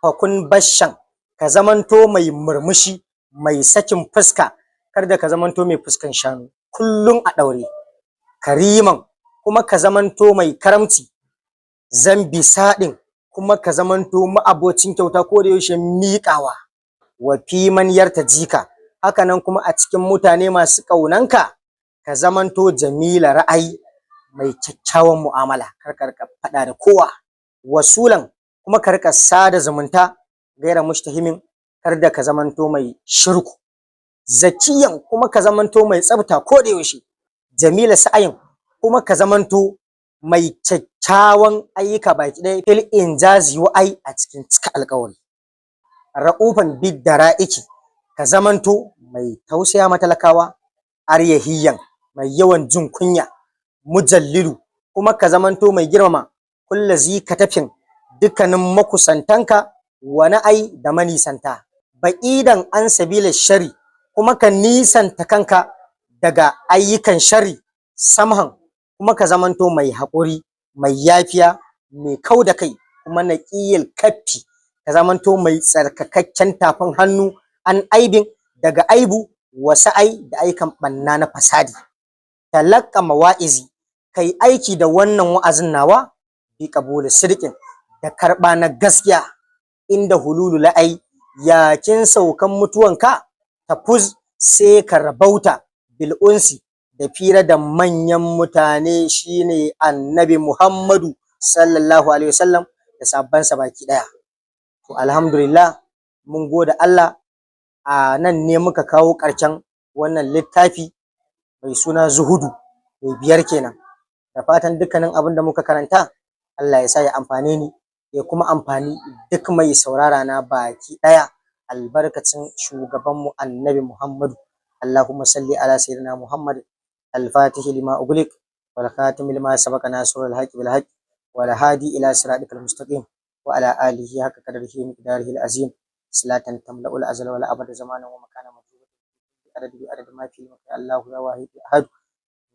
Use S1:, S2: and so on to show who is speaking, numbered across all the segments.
S1: fakun bashan, ka zamanto mai murmushi, mai sakin fuska, kar da ka zamanto mai fuskan shanu kullum a ɗaure. Kariman, kuma ka zamanto mai karamci, zambi saɗin, kuma ka zamanto ma'abocin kyauta ko da yaushe miƙawa. Wa fi man yartajika, haka nan kuma a cikin mutane masu ƙaunanka ka zamanto jamila ra'ayi, mai kyakkyawan mu'amala, kar ka riƙa faɗa da kowa. Wasulan, kuma ka riƙa sada zumunta, gaira mushtahimin, kar da ka zamanto mai shirku. Zakiyan, kuma ka zamanto mai tsafta ko da yaushe. Jamila sa'ayin, kuma ka zamanto mai kyakkyawan ayyuka baki ɗaya. Fil injazi wa'ai, a cikin cika alƙawari. Ra'ufan bid dara'iki, ka zamanto mai tausaya ma talakawa. Aryahiyan, mai yawan jin kunya. Mujallilu, kuma ka zamanto mai girmama kulla zi katafin, dukkanin makusantanka, wa na'ai da manisanta. Ba'idan an sabila shari, kuma ka nisanta kanka daga ayyukan shari. Samhan, kuma ka zamanto mai haƙuri, mai yafiya, mai kau da kai, kuma naqiyil kaffi, ka zamanto mai tsarkakakken tafin hannu. An aibin, daga aibu, wa sa'ai, da aikan ɓanna na fasadi. Talaqqa mawa'izi, kai aiki da wannan wa'azin nawa. Bi qabuli sidqin, da karɓa na gaskiya. Inda hululu la'ai, yakin saukan mutuwanka. Tafuz, sai ka rabauta. Bil unsi, da fira da manyan mutane, shine annabi Muhammadu sallallahu alaihi wasallam da sahabbansa baki ɗaya. To alhamdulillah, mun gode Allah, a nan ne muka kawo ƙarshen wannan littafi mai suna Zuhudu, mai biyar kenan. Da fatan dukkanin abin da muka karanta Allah ya sa ya amfane ni, ya kuma amfani duk mai saurara na baki ɗaya, albarkacin shugabanmu annabi Muhammadu. Allahumma salli ala sayyidina Muhammad al-fatihi lima ughliq wal khatimi lima sabaqa nasrul haqqi bil haqq wal hadi ila siratikal mustaqim wa ala alihi haqqa qadrihi miqdarihi al-azim. Salatan tamla'ul azal wal abad zamanan wa makana madruba adad ma fi Allahu ya wahid ahad.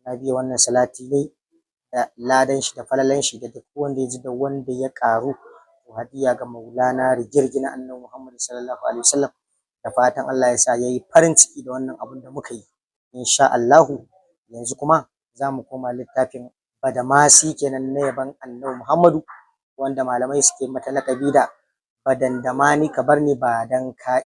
S1: Nabi wannan salati ne da ladan shi da falalan shi da duk wanda ya ji da wanda ya karu, to hadiya ga maulana rigirgina annabi Muhammad sallallahu alaihi wasallam. Da fatan Allah ya sa yayi farin ciki da wannan abun da muka yi. Insha Allahu, yanzu kuma za mu koma littafin Badamasi kenan na yaban annabi Muhammadu, wanda malamai suke mata laƙabi da badandamani ka bar ni ba dan ka